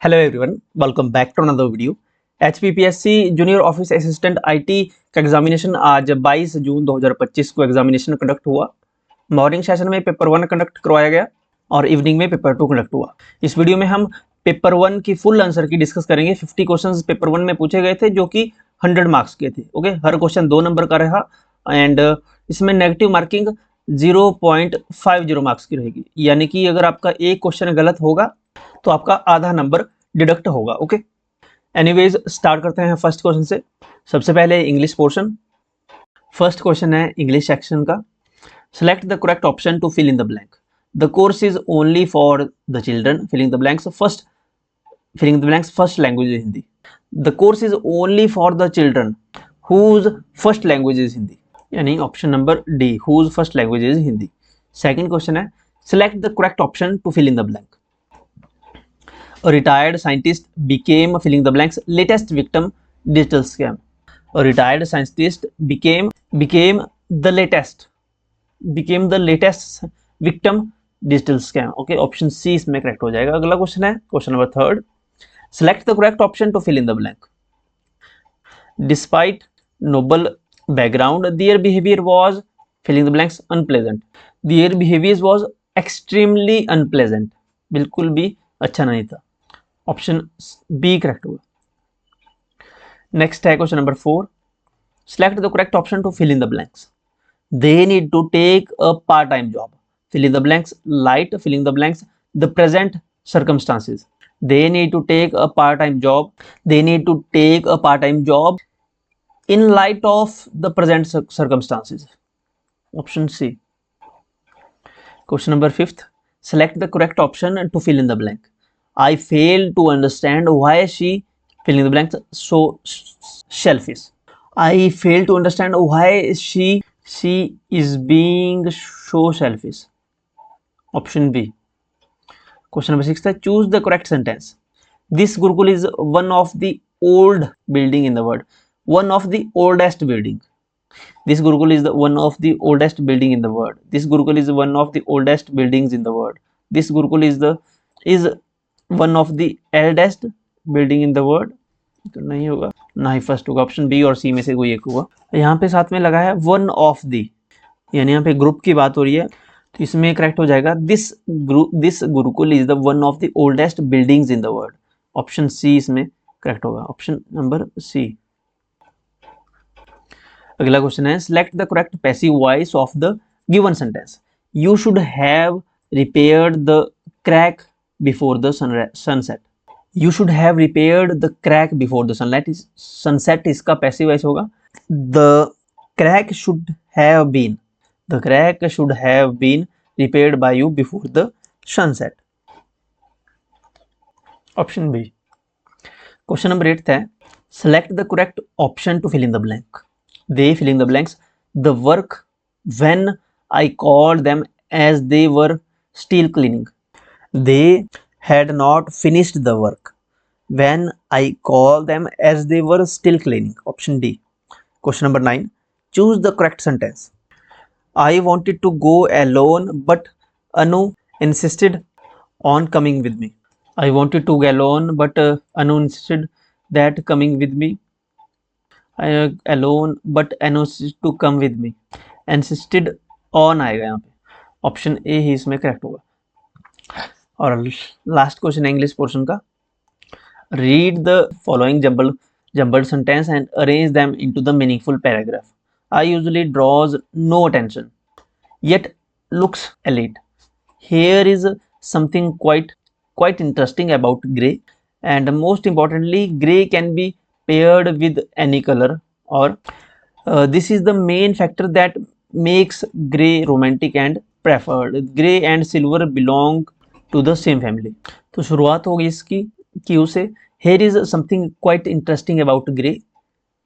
Hello everyone, welcome back to another video. HPPSC junior office assistant IT का examination आज 22 जून 2025 को examination conduct हुआ। मॉर्निंग सेशन में पेपर 1 कंडक्ट करवाया गया और इवनिंग में पेपर 2 कंडक्ट हुआ। इस वीडियो में हम पेपर 1 की फुल आंसर की डिस्कस करेंगे। 50 क्वेश्चन पेपर 1 में पूछे गए थे जो कि 100 मार्क्स के थे। ओके, हर क्वेश्चन 2 नंबर का रहा एंड इसमें नेगेटिव मार्किंग 0.50 मार्क्स की रहेगी, यानी कि अगर आपका एक क्वेश्चन गलत होगा तो आपका आधा नंबर डिडक्ट होगा। ओके, एनीवेज स्टार्ट करते हैं फर्स्ट क्वेश्चन से। सबसे पहले इंग्लिश पोर्शन। फर्स्ट क्वेश्चन है इंग्लिश सेक्शन का। Select the correct option to fill in the blank. The course is only for the children, filling the blanks first language is Hindi. The course is only for the children whose first language is Hindi, यानी option number D, whose first language is Hindi. Second question है select the correct option to fill in the blank. A retired scientist became filling the blanks latest victim digital scam. A retired scientist became the latest victim digital scam. Okay, option C इसमें correct हो जाएगा। अगला question है question number third. Select the correct option to fill in the blank. Despite noble background, their behavior was filling the blanks unpleasant. Their behavior was extremely unpleasant. बिल्कुल भी अच्छा नहीं था। ऑप्शन बी करेक्ट होगा। Next है question number 4। Select the correct option to fill in the blanks. They need to take a part time job, fill in the blanks light, filling the blanks the present circumstances. They need to take a part-time job. They need to take a part-time job in light of the present circumstances. Option C. Question number 5th. Select the correct option to fill in the blank. I fail to understand why she, filling the blanks, so selfish. I fail to understand why she is being so selfish. Option B. Question number 6 है choose the correct sentence. This Gurukul is one of the old building in the world. One of the oldest building. This Gurukul is one of the oldest building in the world. This Gurukul is one of the oldest buildings in the world. This Gurukul is one of the eldest building in the world. तो नहीं होगा, ना ही first होगा। Option B और सी में से कोई एक होगा। यहाँ पे साथ में लगा है वन ऑफ दी, यानी यहाँ पे ग्रुप की बात हो रही है, तो इसमें करेक्ट हो जाएगा this Gurukul is the one of the oldest buildings in the world. Option C इसमें करेक्ट होगा, ऑप्शन नंबर सी। अगला क्वेश्चन है select the correct passive voice of the given sentence. You should have repaired the crack before the sunset. You should have repaired the crack before the sunset इसका passive voice होगा the crack should have been, the crack should have been repaired bye you before the sunset. Option B. Question number 8 है select the correct option to fill in the blank. They, filling the blanks, the work when I called them as they were still cleaning. They had not finished the work when I called them as they were still cleaning. Option D. Question number 9. Choose the correct sentence. I wanted to go alone, but Anu insisted on coming with me. I wanted to go alone, but Anu insisted that coming with me. alone but insisted to come with me. insisted on आएगा यहाँ पे, option A ही इसमें correct होगा। और last question है English portion का। Read the following jumbled sentence and arrange them into the meaningful paragraph. I usually draws no attention yet looks elite. Here is something quite interesting about gray, and most importantly gray can be paired with any color, or this is the main factor that makes gray romantic and preferred. Gray and silver belong to the same family. तो शुरुआत होगी इसकी Q से। here is something quite interesting about gray,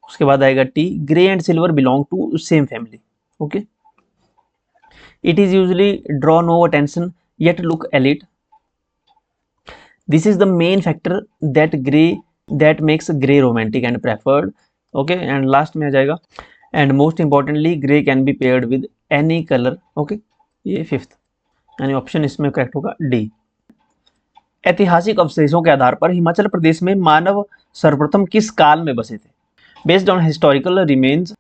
उसके बाद आएगा T. gray and silver belong to same family. okay, it is usually draw no attention yet look elite. this is the main factor that makes gray romantic and preferred. okay, and last में आ जाएगा and most importantly gray can be paired with any color. okay, ये fifth, यानी option इसमें correct होगा D. ऐतिहासिक अवशेषों के आधार पर हिमाचल प्रदेश में मानव सर्वप्रथम किस काल में बसे थे? Based on historical remains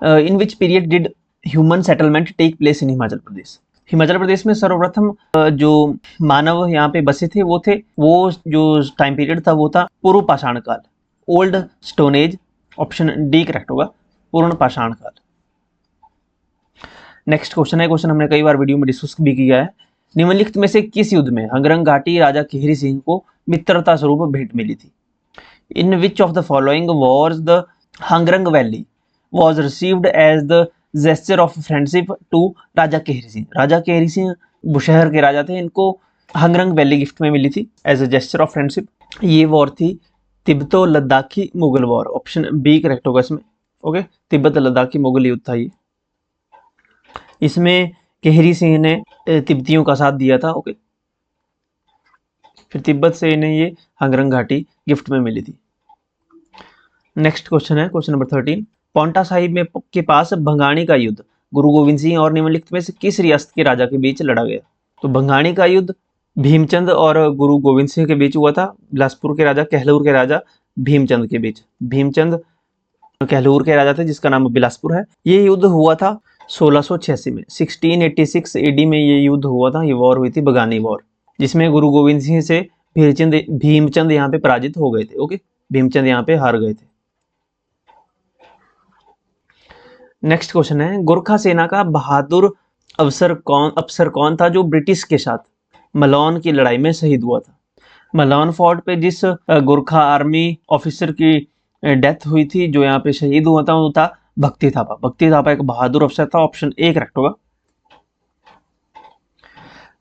in which period did human settlement take place in Himachal Pradesh? Himachal Pradesh में सर्वप्रथम जो मानव यहाँ पे बसे थे वो जो टाइम पीरियड था वो था पूर्व पाषाण काल, old stone age. Option D correct होगा, पूर्ण पाषाण काल। नेक्स्ट क्वेश्चन है, क्वेश्चन हमने कई बार वीडियो में डिस्कस भी किया है। निम्नलिखित में से किस युद्ध में हंगरंग घाटी राजा केहरी सिंह को मित्रता स्वरूप भेंट मिली थी? In which of the following wars the Hangrang valley was received as the gesture of friendship to Raja Kehri Singh? Raja Kehri Singh Bushahr के राजा थे, इनको हंगरंग वैली गिफ्ट में मिली थी as a gesture of friendship. ये वॉर थी Tibeto Ladakhi Mughal war. Option B correct होगा इसमें। ओके, तिब्बत लद्दाखी मुगल युद्ध था ये। इसमें केहरी सिंह ने तिब्बतियों का साथ दिया था। ओके, फिर तिब्बत से इन्हें ये हंगरंग घाटी गिफ्ट में मिली थी। नेक्स्ट क्वेश्चन है, क्वेश्चन नंबर 13। पांवटा साहिब में के पास भंगाणी का युद्ध गुरु गोविंद सिंह और निम्नलिखित में से किस रियासत के राजा के बीच लड़ा गया? तो भंगाणी का युद्ध भीमचंद और गुरु गोविंद सिंह के बीच हुआ था, बिलासपुर के राजा कहलूर के राजा भीमचंद के बीच। भीमचंद कहलूर के राजा थे जिसका नाम बिलासपुर है। ये युद्ध हुआ था 1686 में, 1686 एडी में ये युद्ध हुआ था। ये वॉर हुई थी बगानी वॉर, जिसमें गुरु गोविंद सिंह से भीमचंद यहाँ पे पराजित हो गए थे। ओके, भीमचंद यहाँ पे हार गए थे। नेक्स्ट क्वेश्चन है, गोरखा सेना का बहादुर अफसर कौन था जो ब्रिटिश के साथ मलौन की लड़ाई में शहीद हुआ था? मलौन फोर्ट पे जिस गोरखा आर्मी ऑफिसर की डेथ हुई थी, जो यहाँ पे शहीद हुआ था, वो था भक्ति थापा। भक्ति थापा एक बहादुर अफसर था। ऑप्शन ए करेक्ट होगा।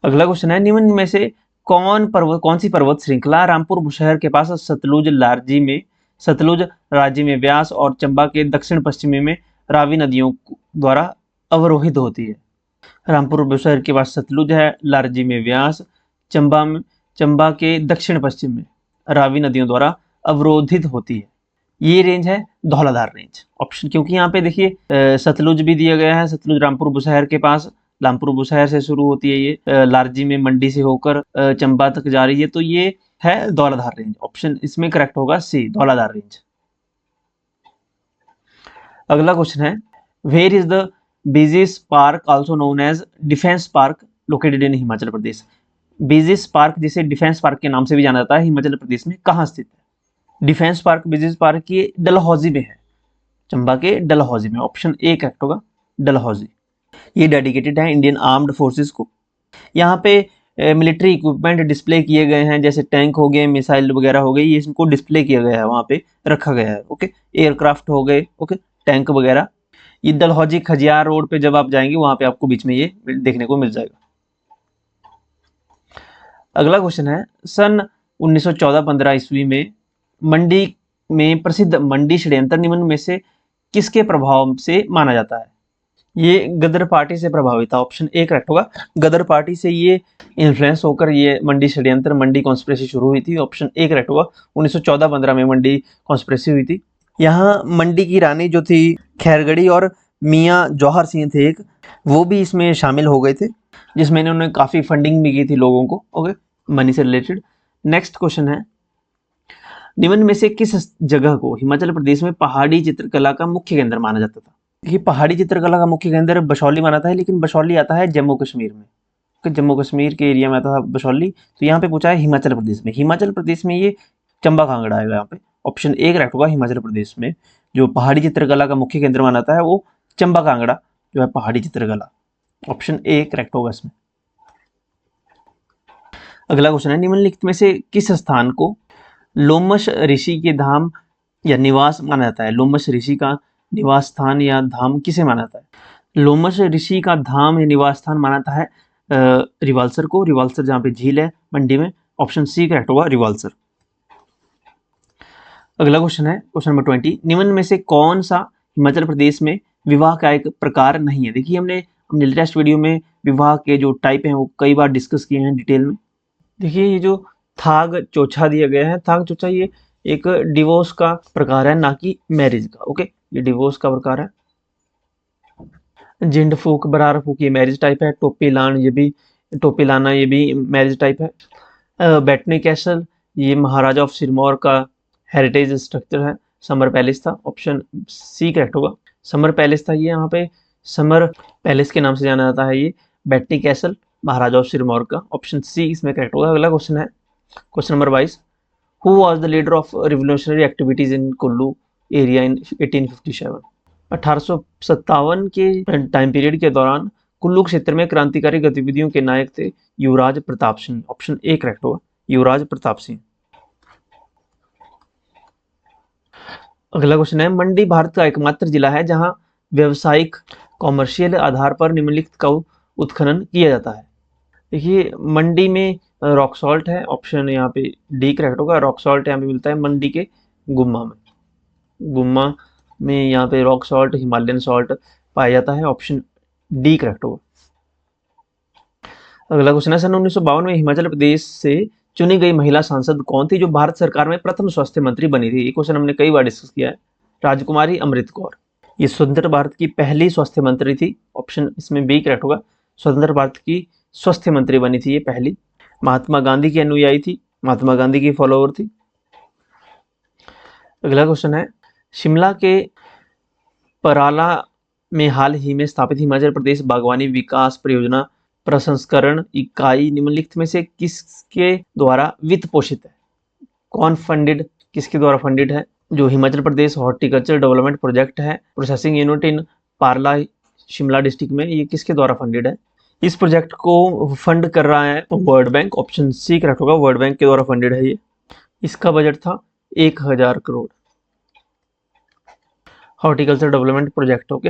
अगला क्वेश्चन है, निम्न में से कौन सी पर्वत श्रृंखला रामपुर बुशहर के पास सतलुज राज्य में व्यास और चंबा के दक्षिण पश्चिमी में रावी नदियों द्वारा अवरोहित होती है? रामपुर बुशहर के पास सतलुज है, लारजी में व्यास, चंबा के दक्षिण पश्चिम में रावी नदियों द्वारा अवरोधित होती है। ये रेंज है धौलाधार रेंज। ऑप्शन, क्योंकि यहाँ पे देखिए सतलुज भी दिया गया है, सतलुज रामपुर बुशहर के पास, रामपुर बुशहर से शुरू होती है ये, लारजी में मंडी से होकर चंबा तक जा रही है, तो ये है धौलाधार रेंज। ऑप्शन इसमें करेक्ट होगा सी, धौलाधार रेंज। अगला क्वेश्चन है, where is the Bijis park also known as defence park located in Himachal Pradesh? Bijis park, जिसे डिफेंस पार्क के नाम से भी जाना जाता है, हिमाचल प्रदेश में कहाँ स्थित है? डिफेंस पार्क बीजिस पार्क ये डलहौजी में है, चंबा के डलहौजी में। ऑप्शन ए करेक्ट होगा, डलहौजी। ये डेडिकेटेड है इंडियन आर्म्ड फोर्सेस को। यहाँ पे मिलिट्री इक्विपमेंट डिस्प्ले किए गए हैं, जैसे टैंक हो गए, मिसाइल वगैरह हो गई, ये इनको डिस्प्ले किया गया है, वहाँ पे रखा गया है। ओके, एयरक्राफ्ट हो गए, ओके, टैंक वगैरह। ये डलहौजी खजियार रोड पे जब आप जाएंगे वहाँ पे आपको बीच में ये देखने को मिल जाएगा। अगला क्वेश्चन है, सन 1914-15 ईस्वी में मंडी में प्रसिद्ध मंडी षड्यंत्र निम्न में से किसके प्रभाव से माना जाता है? ये गदर पार्टी से प्रभावित था। ऑप्शन ए करेक्ट होगा, गदर पार्टी से ये इन्फ्लुएंस होकर ये मंडी षड्यंत्र, मंडी कॉन्स्पिरेसी शुरू हुई थी। ऑप्शन ए करेक्ट होगा, 1914-15 में मंडी कॉन्स्पिरेसी हुई थी। यहाँ मंडी की रानी जो थी खैरगढ़ी और मियाँ जौहर सिंह थे एक, वो भी इसमें शामिल हो गए थे, जिसमें इन्होंने काफ़ी फंडिंग भी की थी लोगों को, ओके, मनी से रिलेटेड। नेक्स्ट क्वेश्चन है, निम्न में से किस जगह को हिमाचल प्रदेश में पहाड़ी चित्रकला का मुख्य केंद्र माना जाता था? ये पहाड़ी चित्रकला का मुख्य केंद्र बशौली माना था, लेकिन बशौली आता है जम्मू कश्मीर में, जम्मू कश्मीर के एरिया में आता था बशौली। तो यहाँ पे पूछा है हिमाचल प्रदेश में, हिमाचल प्रदेश में ये चंबा कांगड़ा आएगा यहाँ पे। ऑप्शन ए करेक्ट होगा, हिमाचल प्रदेश में जो पहाड़ी चित्रकला का मुख्य केंद्र माना जाता है वो चंबा कांगड़ा जो है पहाड़ी चित्रकला। ऑप्शन ए करेक्ट होगा इसमें। अगला क्वेश्चन है, निम्नलिखित में से किस स्थान को लोमश ऋषि के धाम या निवास माना जाता है? लोमश ऋषि का निवास स्थान या धाम किसे माना जाता है? लोमश ऋषि का धाम या निवास स्थान माना जाता है रिवाल्सर को, रिवाल्सर जहाँ पे झील है मंडी में। ऑप्शन सी करेक्ट होगा, रिवाल्सर। अगला क्वेश्चन है, क्वेश्चन नंबर 20, निम्न में से कौन सा हिमाचल प्रदेश में विवाह का एक प्रकार नहीं है? देखिए हमने लेटेस्ट वीडियो में विवाह के जो टाइप हैं वो कई बार डिस्कस किए हैं डिटेल में। देखिए ये जो थाग चोछा दिया गया है, थाग चोछा ये एक डिवोर्स का प्रकार है, ना कि मैरिज का। ओके, ये डिवोर्स का प्रकार है। जिंड फूक, बरार फूक ये मैरिज टाइप है। टोपी लान, ये भी टोपी लाना, ये भी मैरिज टाइप है। बैटनी कैसल, ये महाराजा ऑफ सिरमौर का हेरिटेज स्ट्रक्चर है। समर पैलेस था, ऑप्शन सी करेक्ट होगा। समर पैलेस था ये, यहाँ पे समर पैलेस के नाम से जाना जाता है ये Bettany castle Maharaja of Sirmaur का, ऑप्शन सी इसमें करेक्ट होगा। अगला क्वेश्चन है question number 22, who was the leader of revolutionary activities in Kullu area in 1857। 1857 के टाइम पीरियड के दौरान कुल्लू क्षेत्र में क्रांतिकारी गतिविधियों के नायक थे Yuvraj Pratap Singh, option A correct होगा, युवराज प्रताप सिंह। अगला क्वेश्चन है, मंडी भारत का एकमात्र जिला है जहां व्यावसायिक कॉमर्शियल आधार पर निम्नलिखित का उत्खनन किया जाता है। देखिए मंडी में रॉक सॉल्ट है, ऑप्शन यहाँ पे डी करेक्ट होगा। रॉक सॉल्ट यहाँ पे मिलता है मंडी के गुम्मा में, गुम्मा में यहाँ पे रॉक सॉल्ट हिमालयन सॉल्ट पाया जाता है, ऑप्शन डी करेक्ट होगा। अगला क्वेश्चन है, सन 1952 में हिमाचल प्रदेश से चुनी गई महिला सांसद कौन थी जो भारत सरकार में प्रथम स्वास्थ्य मंत्री बनी थी। ये क्वेश्चन हमने कई बार डिस्कस किया है, राजकुमारी अमृत कौर। ये स्वतंत्र भारत की पहली स्वास्थ्य मंत्री थी, ऑप्शन इसमें बी करेक्ट होगा। स्वतंत्र भारत की स्वास्थ्य मंत्री बनी थी ये पहली। महात्मा गांधी की अनुयायी थी, महात्मा गांधी की फॉलोअर थी। अगला क्वेश्चन है, शिमला के पराला में हाल ही में स्थापित हिमाचल प्रदेश बागवानी विकास परियोजना प्रसंस्करण इकाई निम्नलिखित में से किसके द्वारा वित्त पोषित है। कौन फंडेड, किसके द्वारा फंडेड है। जो Himachal Pradesh horticulture development project है, processing unit in Parala Shimla district में, ये किसके द्वारा फंडेड है। इस प्रोजेक्ट को फंड कर रहा है World Bank, option C correct होगा, वर्ल्ड बैंक के द्वारा फंडेड है ये। इसका बजट था 1000 crore, horticulture development project. Okay,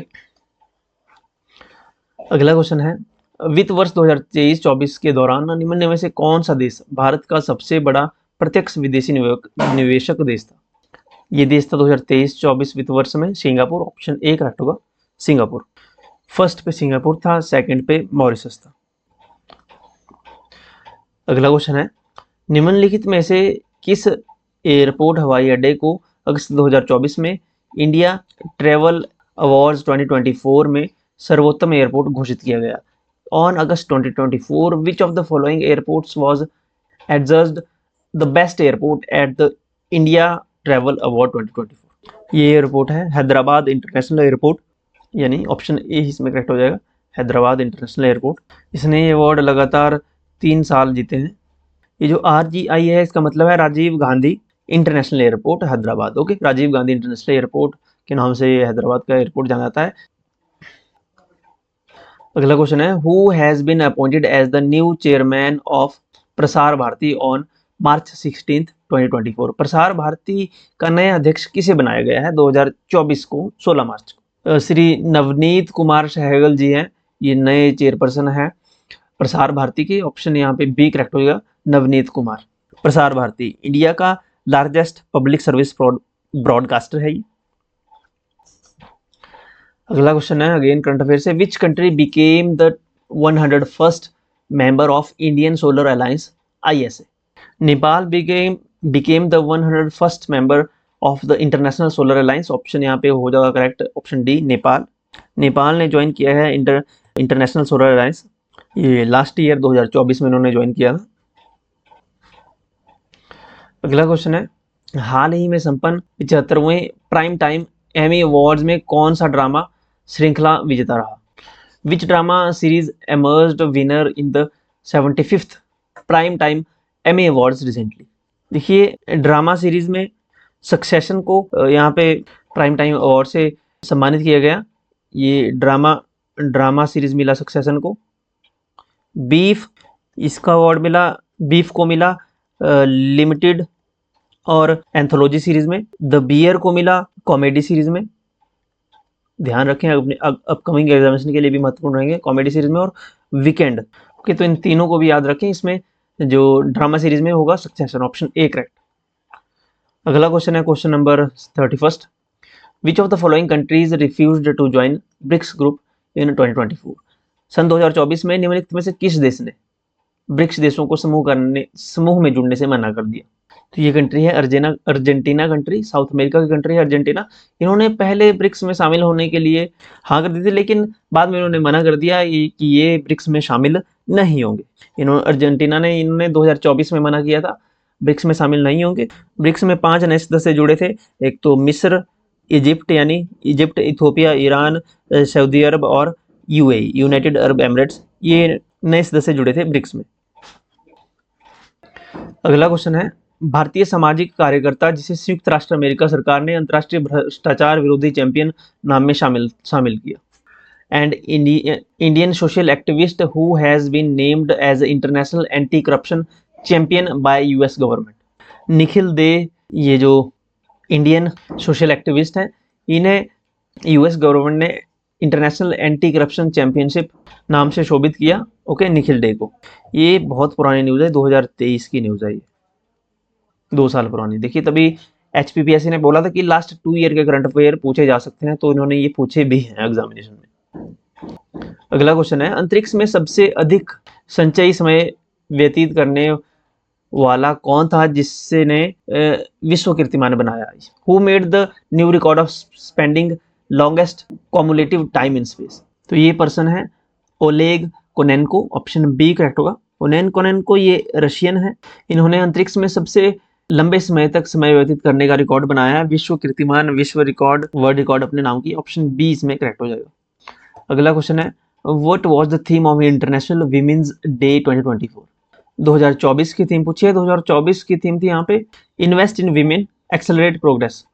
अगला क्वेश्चन है, वित्त वर्ष 2023-24 के दौरान निम्न में से कौन सा देश भारत का सबसे बड़ा प्रत्यक्ष विदेशी निवेशक देश था। ये देश था 2023-24 वित्त वर्ष में सिंगापुर, ऑप्शन ए करेक्ट होगा, सिंगापुर। फर्स्ट पे सिंगापुर था, सेकंड पे मॉरिशस था। अगला क्वेश्चन है, निम्नलिखित में से किस एयरपोर्ट हवाई अड्डे को अगस्त 2024 में इंडिया ट्रेवल अवार्ड्स 2024 में सर्वोत्तम एयरपोर्ट घोषित किया गया। On August 2024 which of the following airports was adjudged the best airport at the India travel award 2024। ये एयरपोर्ट है हैदराबाद इंटरनेशनल एयरपोर्ट, यानी ऑप्शन ए इसमें करेक्ट हो जाएगा, हैदराबाद इंटरनेशनल एयरपोर्ट। इसने ये अवार्ड लगातार 3 साल जीते हैं। ये जो RGI है इसका मतलब है Rajiv Gandhi International Airport Hyderabad. Okay, Rajiv Gandhi International Airport के नाम से ये हैदराबाद का एयरपोर्ट जाना जाता है। अगला क्वेश्चन है, who has been appointed as the new chairman of Prasar Bharati on March 16, 2024। Prasar Bharati का नया अध्यक्ष किसे बनाया गया है 2024 को 16 मार्च को। श्री नवनीत कुमार सहगल जी हैं, ये नए चेयरपर्सन हैं प्रसार भारती के, ऑप्शन यहाँ पे बी करेक्ट होगा, नवनीत कुमार। प्रसार भारती इंडिया का लार्जेस्ट पब्लिक सर्विस ब्रॉडकास्टर है ये। अगला क्वेश्चन है अगेन करंट अफेयर से, which country became the 101st member of Indian solar alliance ISA। Nepal became the 101st member of the international solar alliance, option यहाँ पे हो जाएगा correct, option D Nepal. Nepal ने ज्वाइन किया है इंटरनेशनल सोलर अलायंस, ये last year 2024 में इन्होंने ज्वाइन किया था। अगला क्वेश्चन है, हाल ही में संपन्न 75वें प्राइम टाइम एमी अवार्ड्स में कौन सा ड्रामा श्रृंखला विजेता रहा। Which drama series emerged winner in the 75th prime time Emmy awards recently. देखिए ड्रामा सीरीज में सक्सेशन को यहाँ पे प्राइम टाइम अवार्ड से सम्मानित किया गया। ये ड्रामा सीरीज मिला सक्सेशन को। बीफ इसका अवार्ड मिला, बीफ को मिला लिमिटेड और एंथोलॉजी सीरीज में। द बियर को मिला कॉमेडी सीरीज में। ध्यान रखें अपने अपकमिंग एग्जामिनेशन के लिए भी महत्वपूर्ण रहेंगे, कॉमेडी सीरीज में और वीकेंड। ओके, तो इन तीनों को भी याद रखें। इसमें जो ड्रामा सीरीज में होगा सक्सेशन, ऑप्शन ए करेक्ट। अगला क्वेश्चन है question number 31, which of the following countries refused to join BRICS group in 2024। सन 2024 में निम्नलिखित में से किस देश ने ब्रिक्स देशों को समूह में जुड़ने से मना कर दिया। तो ये कंट्री है अर्जेंटीना कंट्री, साउथ अमेरिका की कंट्री है अर्जेंटीना। इन्होंने पहले ब्रिक्स में शामिल होने के लिए हाँ कर दी थी, लेकिन बाद में इन्होंने मना कर दिया कि ये ब्रिक्स में शामिल नहीं होंगे। अर्जेंटीना ने इन्होंने 2024 में मना किया था, ब्रिक्स में शामिल नहीं होंगे। ब्रिक्स में 5 नए सदस्य जुड़े थे, एक तो मिस्र, इजिप्ट यानी इजिप्ट, इथियोपिया, ईरान, सऊदी अरब और यूएई यूनाइटेड अरब एमिरेट्स, ये नए सदस्य जुड़े थे ब्रिक्स में। अगला क्वेश्चन है, भारतीय सामाजिक कार्यकर्ता जिसे संयुक्त राष्ट्र अमेरिका सरकार ने अंतर्राष्ट्रीय भ्रष्टाचार विरोधी चैंपियन नाम में शामिल किया। And Indian social activist who has been named as international anti corruption champion by US government. Nikhil Dey, ये जो इंडियन सोशल एक्टिविस्ट हैं, इन्हें यूएस गवर्नमेंट ने इंटरनेशनल एंटी करप्शन चैंपियनशिप नाम से शोभित किया। ओके, निखिल डे को। ये बहुत पुरानी न्यूज़ है, 2023 की न्यूज़ है, ये 2 साल पुरानी। देखिए, तभी HPPSC ने बोला था कि लास्ट 2 ईयर के करंट अफेयर पूछे जा सकते हैं, तो इन्होंने ये पूछे भी हैं एग्जामिनेशन में। अगला क्वेश्चन है, अंतरिक्ष में सबसे अधिक संचयी समय व्यतीत करने वाला कौन था जिससे ने विश्व कीर्तिमान बनाया? Who made the new record of spending longest cumulative time in space? तो ये पर्सन है ओलेग कोनेन्को, ऑप्शन बी करेक्ट होगा। कोनेन्को ये रशियन है, इन्होंने अंतरिक्ष में सबसे लंबे समय तक समय व्यतीत करने का रिकॉर्ड बनाया है, विश्व कीर्तिमान, विश्व रिकॉर्ड, वर्ल्ड रिकॉर्ड अपने नाम की। ऑप्शन बी इसमें करेक्ट हो जाएगा। अगला क्वेश्चन है, what was the theme of international women's day 2024? 2024 की थीम पूछी है। 2024 की थीम थी यहाँ पे invest in women accelerate progress.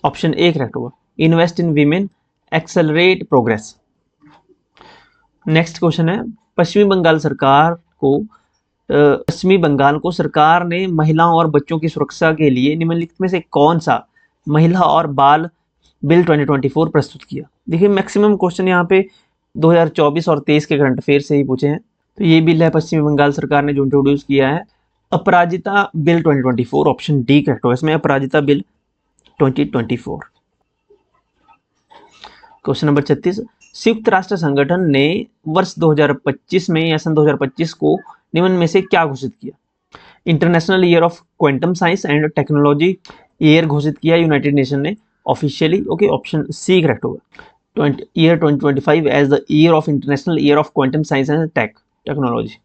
Option A correct होगा, invest in women accelerate progress. Next question है, पश्चिमी बंगाल को सरकार ने महिलाओं और बच्चों की सुरक्षा के लिए निम्नलिखित में से कौन सा महिला और बाल बिल 2024 प्रस्तुत किया? देखिए, मैक्सिमम क्वेश्चन यहाँ पे 2024 और 23 के करंट अफेयर से ही पूछे हैं। तो ये बिल है पश्चिमी बंगाल सरकार ने जो इंट्रोड्यूस किया है, अपराजिता बिल 2024। ऑप्शन डी करेक्ट होगा इसमें, अपराजिता बिल 2024। क्वेश्चन नंबर 36, संयुक्त राष्ट्र संगठन ने वर्ष 2025 में या सन 2025 को निम्न में से क्या घोषित किया? International year of quantum science and technology year घोषित किया यूनाइटेड नेशन ने officially. Okay, option C correct होगा, year 2025 as the year of international year of quantum science and technology.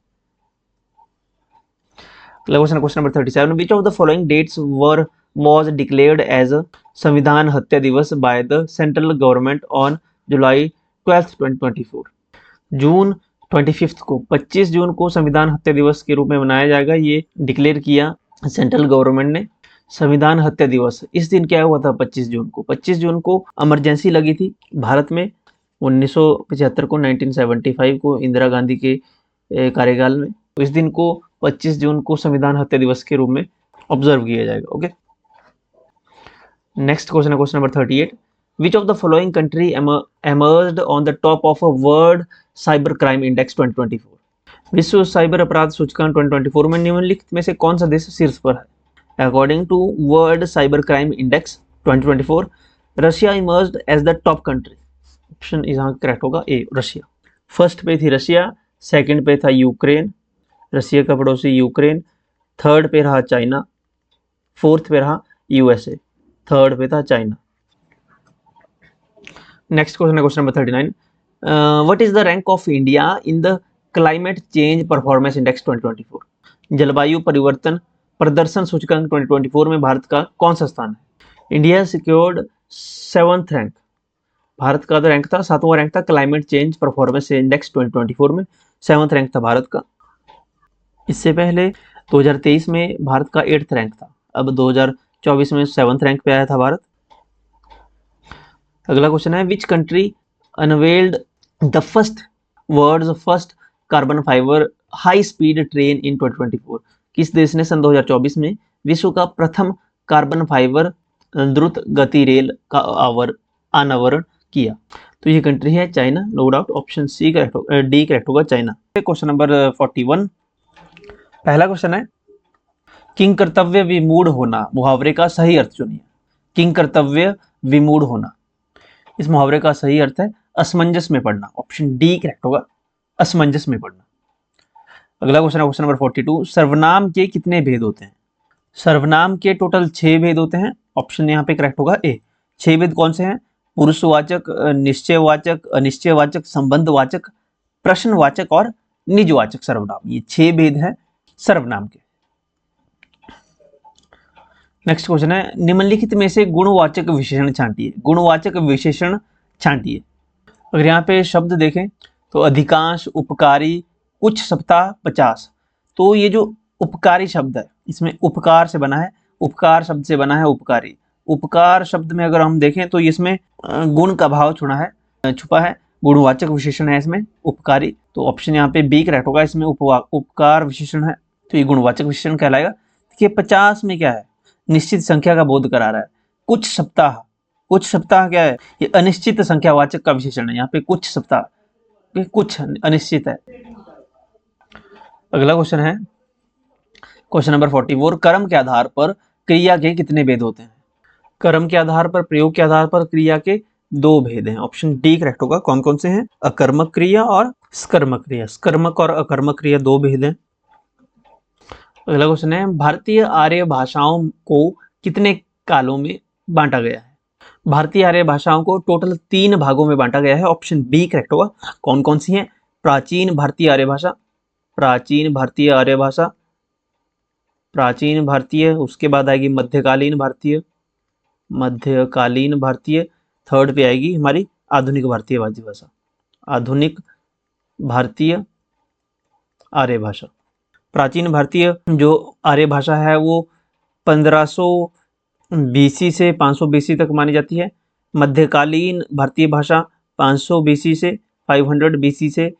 Question number 37, which of the following dates was declared as a Samvidhan Hatya Diwas by the central government on July 12, 2024? जून 25 को, 25 जून को संविधान हत्या दिवस के रूप में मनाया जाएगा, ये डिक्लेयर किया सेंट्रल गवर्नमेंट ने। संविधान हत्या दिवस, इस दिन क्या हुआ था? 25 जून को। 25 जून को इमरजेंसी लगी थी भारत में 1975 को, 1975 को इंदिरा गांधी के कार्यकाल में। तो इस दिन को 25 जून को संविधान हत्या दिवस के रूप में ऑब्जर्व किया जाएगा। ओके, नेक्स्ट क्वेश्चन है question number 38, which of the following country emerged on the top of a world Cyber Crime Index 2024? विश्व साइबर अपराध सूचकांक 2024 में निम्नलिखित में से कौन सा देश शीर्ष पर है? According to World Cyber Crime Index 2024, Russia emerged as the top country. Option यहाँ करेक्ट होगा ए, रशिया। फर्स्ट पे थी रशिया, सेकंड पे था यूक्रेन, रशिया का पड़ोसी यूक्रेन, थर्ड पे रहा चाइना, फोर्थ पे रहा यूएसए, थर्ड पे था चाइना। नेक्स्ट क्वेश्चन है question number 39, what is the rank of India in the climate change performance index 2024? जलवायु परिवर्तन प्रदर्शन सूचकांक 2024 में भारत का कौन सा स्थान है? India secured 7th rank, Bharat का रैंक था 7वां रैंक था क्लाइमेट चेंज परफॉर्मेंस इंडेक्स 2024 में, 7th रैंक था भारत का। इससे पहले 2023 में भारत का 8th रैंक था, अब 2024 में 7th रैंक पे आया था भारत। अगला क्वेश्चन है, which country unveiled the world's first carbon fibre high speed train in 2024? किस देश ने सन 2024 में विश्व का प्रथम कार्बन फाइबर द्रुत गति रेल का अनावरण किया? तो ये कंट्री है China, no doubt. Option C correct होगा, डी करेक्ट होगा, चाइना। क्वेश्चन नंबर 41, पहला क्वेश्चन है, किंग कर्तव्य विमूढ़ होना मुहावरे का सही अर्थ चुनिए। किंग कर्तव्य विमूढ़ होना, इस मुहावरे का सही अर्थ है असमंजस में पड़ना। ऑप्शन डी करेक्ट होगा, असमंजस में पड़ना। अगला क्वेश्चन है क्वेश्चन नंबर 42, सर्वनाम के कितने भेद होते हैं? सर्वनाम के टोटल 6 भेद होते हैं। ऑप्शन यहाँ पे करेक्ट होगा ए। 6 भेद कौन से हैं? पुरुषवाचक, निश्चयवाचक, अनिश्चयवाचक, संबंधवाचक, प्रश्नवाचक और निजवाचक सर्वनाम। ये 6 भेद है सर्वनाम के। नेक्स्ट क्वेश्चन है, निम्नलिखित में से गुणवाचक विशेषण छांटिए। गुणवाचक विशेषण छांटिए। अगर यहाँ पे शब्द देखें तो अधिकांश, उपकारी, कुछ, सप्ताह, 50। तो ये जो उपकारी शब्द है इसमें उपकार से बना है, उपकार शब्द से बना है उपकारी। उपकार शब्द में अगर हम देखें तो इसमें गुण का भाव छुपा है, गुणवाचक विशेषण है इसमें उपकारी। तो ऑप्शन यहाँ पे बी करेक्ट होगा। इसमें उपकार विशेषण है तो ये गुणवाचक विशेषण कहलाएगा। देखिए 50 में क्या है? निश्चित संख्या का बोध करा रहा है। कुछ सप्ताह, कुछ सप्ताह क्या है? ये अनिश्चित संख्यावाचक का विशेषण है। यहाँ पे कुछ सप्ताह, कुछ अनिश्चित है। अगला क्वेश्चन है क्वेश्चन नंबर 44, कर्म के आधार पर क्रिया के कितने भेद होते हैं? कर्म के आधार पर, प्रयोग के आधार पर क्रिया के 2 भेद हैं। ऑप्शन डी करेक्ट होगा। कौन कौन से हैं? अकर्मक क्रिया और स्कर्मक क्रिया। स्कर्मक और अकर्मक क्रिया 2 भेद हैं। अगला क्वेश्चन है, भारतीय आर्य भाषाओं को कितने कालों में बांटा गया है? भारतीय आर्य भाषाओं को टोटल 3 भागों में बांटा गया है। ऑप्शन बी करेक्ट होगा। कौन कौन सी हैं? प्राचीन भारतीय आर्य भाषा, प्राचीन भारतीय आर्य भाषा, प्राचीन भारतीय, उसके बाद आएगी मध्यकालीन भारतीय, मध्यकालीन भारतीय, थर्ड पे आएगी हमारी आधुनिक भारतीय भाषा, आधुनिक भारतीय आर्य भाषा। प्राचीन भारतीय जो आर्य भाषा है वो 1500 बीसी से 500 बीसी तक मानी जाती है। मध्यकालीन भारतीय भाषा 500 बीसी से 500 बीसी से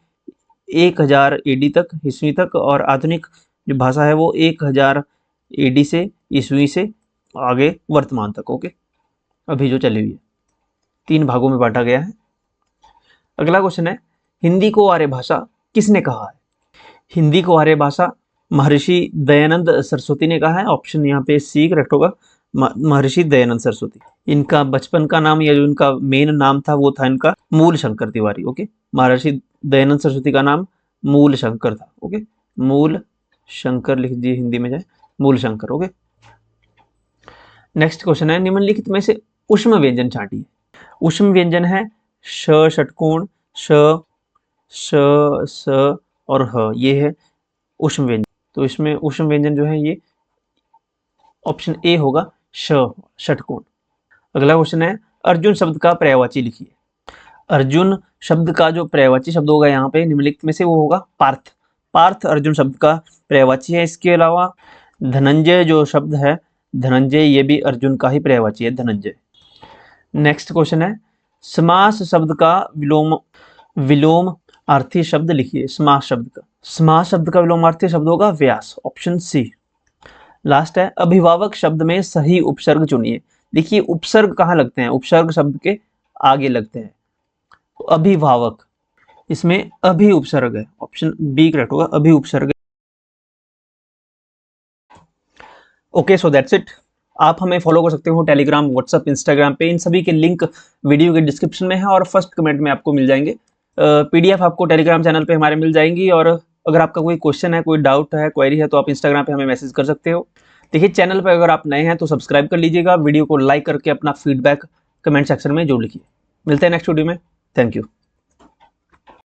1000 एडी तक, ईस्वी तक। और आधुनिक जो भाषा है वो 1000 एडी से ईस्वी से आगे वर्तमान तक। ओके, अभी जो चली हुई है। 3 भागों में बांटा गया है। अगला क्वेश्चन है, हिंदी को आर्य भाषा किसने कहा है? हिंदी को आर्य भाषा महर्षि दयानंद सरस्वती ने कहा है। ऑप्शन यहाँ पे सी करेक्ट होगा, महर्षि दयानंद सरस्वती। इनका बचपन का नाम या जो इनका मेन नाम था वो था इनका मूल शंकर तिवारी। ओके, महर्षि दयानंद सरस्वती का नाम मूल शंकर था। ओके, मूल शंकर लिख दीजिए, हिंदी में जाए मूल शंकर। ओके, नेक्स्ट क्वेश्चन है, निम्नलिखित में से ऊष्म व्यंजन छांटिए। ऊष्म व्यंजन है श षटकोण, श, स और ह। ये है ऊष्म व्यंजन। तो इसमें ऊष्म व्यंजन जो है ये ऑप्शन ए होगा, श षटकोण। अगला क्वेश्चन है, अर्जुन शब्द का पर्यायवाची लिखिए। अर्जुन शब्द का जो पर्यायवाची शब्द होगा यहाँ पे निम्नलिखित में से वो होगा पार्थ। पार्थ अर्जुन शब्द का पर्यायवाची है। इसके अलावा धनंजय जो शब्द है, धनंजय, ये भी अर्जुन का ही पर्यायवाची है, धनंजय। नेक्स्ट क्वेश्चन है, समास शब्द का विलोमार्थी शब्द लिखिए। समास शब्द का विलोमार्थी शब्द होगा व्यास। Option C. लास्ट है, अभिभावक शब्द में सही उपसर्ग चुनिए। देखिए उपसर्ग कहाँ लगते हैं? उपसर्ग शब्द के आगे लगते हैं। तो अभिभावक, इसमें अभि उपसर्ग है। ऑप्शन बी करेक्ट होगा, अभि उपसर्ग। Okay, so that's it. आप हमें फॉलो कर सकते हो टेलीग्राम, व्हाट्सएप, इंस्टाग्राम पे। इन सभी के लिंक वीडियो के डिस्क्रिप्शन में है और फर्स्ट कमेंट में आपको मिल जाएंगे। पीडीएफ आपको टेलीग्राम चैनल पे हमारे मिल जाएंगी। और अगर आपका कोई क्वेश्चन है, कोई डाउट है, क्वेरी है, तो आप इंस्टाग्राम पे हमें मैसेज कर सकते हो। देखिए चैनल पर अगर आप नए हैं तो सब्सक्राइब कर लीजिएगा, वीडियो को लाइक करके अपना फीडबैक कमेंट सेक्शन में जरूर लिखिए। मिलते हैं नेक्स्ट वीडियो में। Thank you.